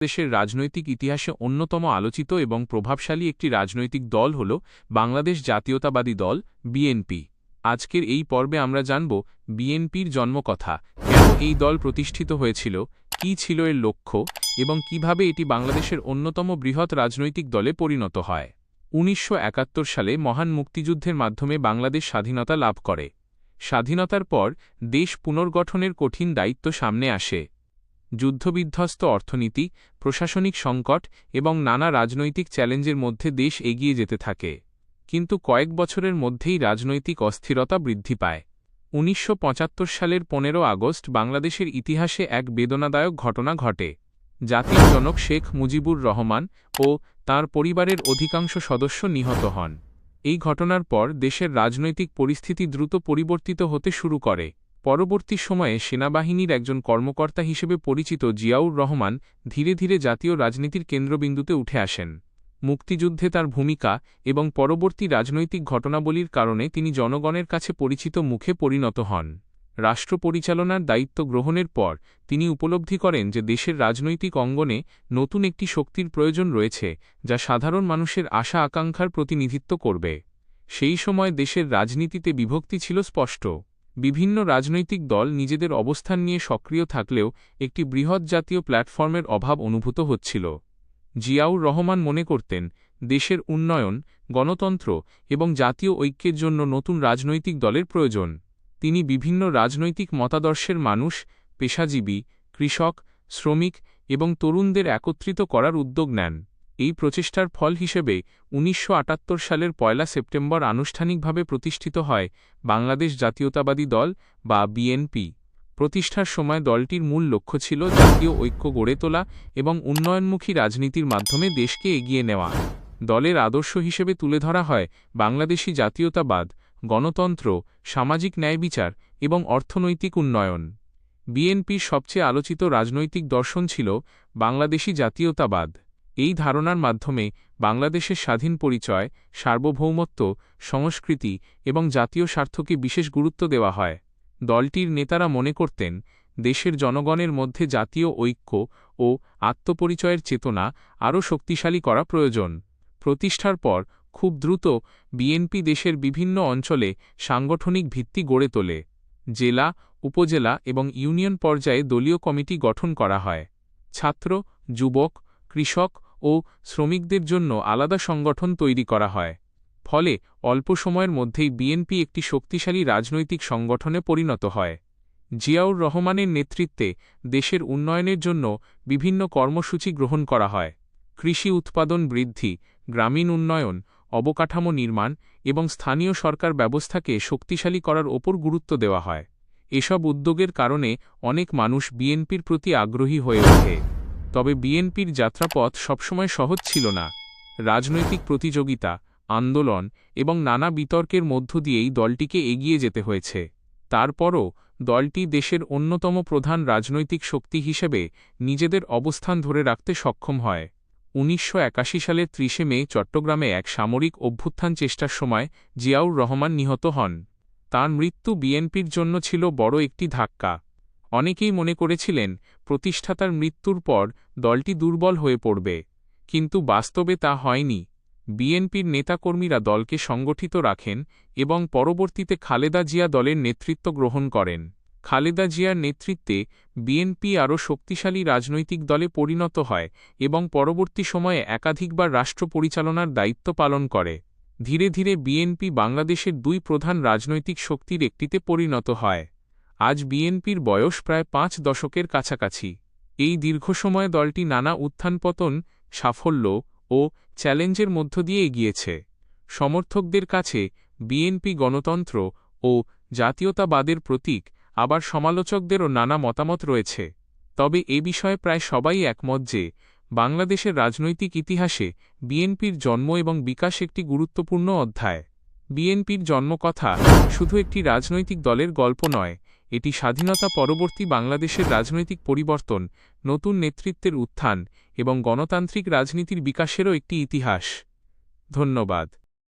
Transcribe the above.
দেশের রাজনৈতিক ইতিহাসে অন্যতম আলোচিত এবং প্রভাবশালী একটি রাজনৈতিক দল হল বাংলাদেশ জাতীয়তাবাদী দল বিএনপি। আজকের এই পর্বে আমরা জানব বিএনপির জন্মকথা, কেন এই দল প্রতিষ্ঠিত হয়েছিল, কী ছিল এর লক্ষ্য এবং কিভাবে এটি বাংলাদেশের অন্যতম বৃহৎ রাজনৈতিক দলে পরিণত হয়। ১৯৭১ সালে মহান মুক্তিযুদ্ধের মাধ্যমে বাংলাদেশ স্বাধীনতা লাভ করে। স্বাধীনতার পর দেশ পুনর্গঠনের কঠিন দায়িত্ব সামনে আসে। যুদ্ধবিধ্বস্ত অর্থনীতি, প্রশাসনিক সংকট এবং নানা রাজনৈতিক চ্যালেঞ্জের মধ্যে দেশ এগিয়ে যেতে থাকে। কিন্তু কয়েক বছরের মধ্যেই রাজনৈতিক অস্থিরতা বৃদ্ধি পায়। ১৯৭৫ সালের ১৫ আগস্ট বাংলাদেশের ইতিহাসে এক বেদনাদায়ক ঘটনা ঘটে। জাতির জনক শেখ মুজিবুর রহমান ও তাঁর পরিবারের অধিকাংশ সদস্য নিহত হন। এই ঘটনার পর দেশের রাজনৈতিক পরিস্থিতি দ্রুত পরিবর্তিত হতে শুরু করে। পরবর্তী সময়ে সেনাবাহিনীর একজন কর্মকর্তা হিসেবে পরিচিত জিয়াউর রহমান ধীরে ধীরে জাতীয় রাজনীতির কেন্দ্রবিন্দুতে উঠে আসেন। মুক্তিযুদ্ধে তার ভূমিকা এবং পরবর্তী রাজনৈতিক ঘটনাবলীর কারণে তিনি জনগণের কাছে পরিচিত মুখে পরিণত হন। রাষ্ট্র পরিচালনার দায়িত্ব গ্রহণের পর তিনি উপলব্ধি করেন যে দেশের রাজনৈতিক অঙ্গনে নতুন একটি শক্তির প্রয়োজন রয়েছে, যা সাধারণ মানুষের আশা আকাঙ্ক্ষার প্রতিনিধিত্ব করবে। সেই সময় দেশের রাজনীতিতে বিভক্তি ছিল স্পষ্ট। বিভিন্ন রাজনৈতিক দল নিজেদের অবস্থান নিয়ে সক্রিয় থাকলেও একটি বৃহৎ জাতীয় প্ল্যাটফর্মের অভাব অনুভূত হচ্ছিল। জিয়াউর রহমান মনে করতেন, দেশের উন্নয়ন, গণতন্ত্র এবং জাতীয় ঐক্যের জন্য নতুন রাজনৈতিক দলের প্রয়োজন। তিনি বিভিন্ন রাজনৈতিক মতাদর্শের মানুষ, পেশাজীবী, কৃষক, শ্রমিক এবং তরুণদের একত্রিত করার উদ্যোগ নেন। এই প্রচেষ্টার ফল হিসেবে ১৯৭৮ সালের ১ সেপ্টেম্বর আনুষ্ঠানিকভাবে প্রতিষ্ঠিত হয় বাংলাদেশ জাতীয়তাবাদী দল বা বিএনপি। প্রতিষ্ঠার সময় দলটির মূল লক্ষ্য ছিল জাতীয় ঐক্য গড়ে তোলা এবং উন্নয়নমুখী রাজনীতির মাধ্যমে দেশকে এগিয়ে নেওয়া। দলের আদর্শ হিসেবে তুলে ধরা হয় বাংলাদেশী জাতীয়তাবাদ, গণতন্ত্র, সামাজিক ন্যায়বিচার এবং অর্থনৈতিক উন্নয়ন। বিএনপির সবচেয়ে আলোচিত রাজনৈতিক দর্শন ছিল বাংলাদেশী জাতীয়তাবাদ। এই ধারণার মাধ্যমে বাংলাদেশের স্বাধীন পরিচয়, সার্বভৌমত্ব, সংস্কৃতি এবং জাতীয় স্বার্থকে বিশেষ গুরুত্ব দেওয়া হয়। দলটির নেতারা মনে করতেন, দেশের জনগণের মধ্যে জাতীয় ঐক্য ও আত্মপরিচয়ের চেতনা আরও শক্তিশালী করা প্রয়োজন। প্রতিষ্ঠার পর খুব দ্রুত বিএনপি দেশের বিভিন্ন অঞ্চলে সাংগঠনিক ভিত্তি গড়ে তোলে। জেলা, উপজেলা এবং ইউনিয়ন পর্যায়ে দলীয় কমিটি গঠন করা হয়। ছাত্র, যুবক, কৃষক ও শ্রমিকদের জন্য আলাদা সংগঠন তৈরি করা হয়। ফলে অল্প সময়ের মধ্যেই বিএনপি একটি শক্তিশালী রাজনৈতিক সংগঠনে পরিণত হয়। জিয়াউর রহমানের নেতৃত্বে দেশের উন্নয়নের জন্য বিভিন্ন কর্মসূচি গ্রহণ করা হয়। কৃষি উৎপাদন বৃদ্ধি, গ্রামীণ উন্নয়ন, অবকাঠামো নির্মাণ এবং স্থানীয় সরকার ব্যবস্থাকে শক্তিশালী করার ওপর গুরুত্ব দেওয়া হয়। এসব উদ্যোগের কারণে অনেক মানুষ বিএনপির প্রতি আগ্রহী হয়ে ওঠে। তবে বিএনপির যাত্রাপথ সবসময় সহজ ছিল না। রাজনৈতিক প্রতিযোগিতা, আন্দোলন এবং নানা বিতর্কের মধ্য দিয়েই দলটিকে এগিয়ে যেতে হয়েছে। তারপরও দলটি দেশের অন্যতম প্রধান রাজনৈতিক শক্তি হিসেবে নিজেদের অবস্থান ধরে রাখতে সক্ষম হয়। ১৯৮১ সালের ৩০ মে চট্টগ্রামে এক সামরিক অভ্যুত্থান চেষ্টার সময় জিয়াউর রহমান নিহত হন। তাঁর মৃত্যু বিএনপির জন্য ছিল বড় একটি ধাক্কা। অনেকেই মনে করেছিলেন, প্রতিষ্ঠাতার মৃত্যুর পর দলটি দুর্বল হয়ে পড়বে, কিন্তু বাস্তবে তা হয়নি। বিএনপির নেতাকর্মীরা দলকে সংগঠিত রাখেন এবং পরবর্তীতে খালেদা জিয়া দলের নেতৃত্ব গ্রহণ করেন। খালেদা জিয়ার নেতৃত্বে বিএনপি আরও শক্তিশালী রাজনৈতিক দলে পরিণত হয় এবং পরবর্তী সময়ে একাধিকবার রাষ্ট্র পরিচালনার দায়িত্ব পালন করে। ধীরে ধীরে বিএনপি বাংলাদেশের দুই প্রধান রাজনৈতিক শক্তির একটিতে পরিণত হয়। আজ বিএনপির বয়স প্রায় ৫ দশকের কাছাকাছি। এই দীর্ঘ সময়ে দলটি নানা উত্থান-পতন, সাফল্য ও চ্যালেঞ্জের মধ্য দিয়ে এগিয়েছে। সমর্থকদের কাছে বিএনপি গণতন্ত্র ও জাতীয়তাবাদের প্রতীক, আবার সমালোচকদেরও নানা মতামত রয়েছে। তবে এ বিষয়ে প্রায় সবাই একমত যে বাংলাদেশের রাজনৈতিক ইতিহাসে বিএনপির জন্ম এবং বিকাশ একটি গুরুত্বপূর্ণ অধ্যায়। বিএনপির জন্মকথা শুধু একটি রাজনৈতিক দলের গল্প নয়, এটি স্বাধীনতা পরবর্তী বাংলাদেশের রাজনৈতিক পরিবর্তন, নতুন নেতৃত্বের উত্থান এবং গণতান্ত্রিক রাজনীতির বিকাশেরও একটি ইতিহাস। ধন্যবাদ।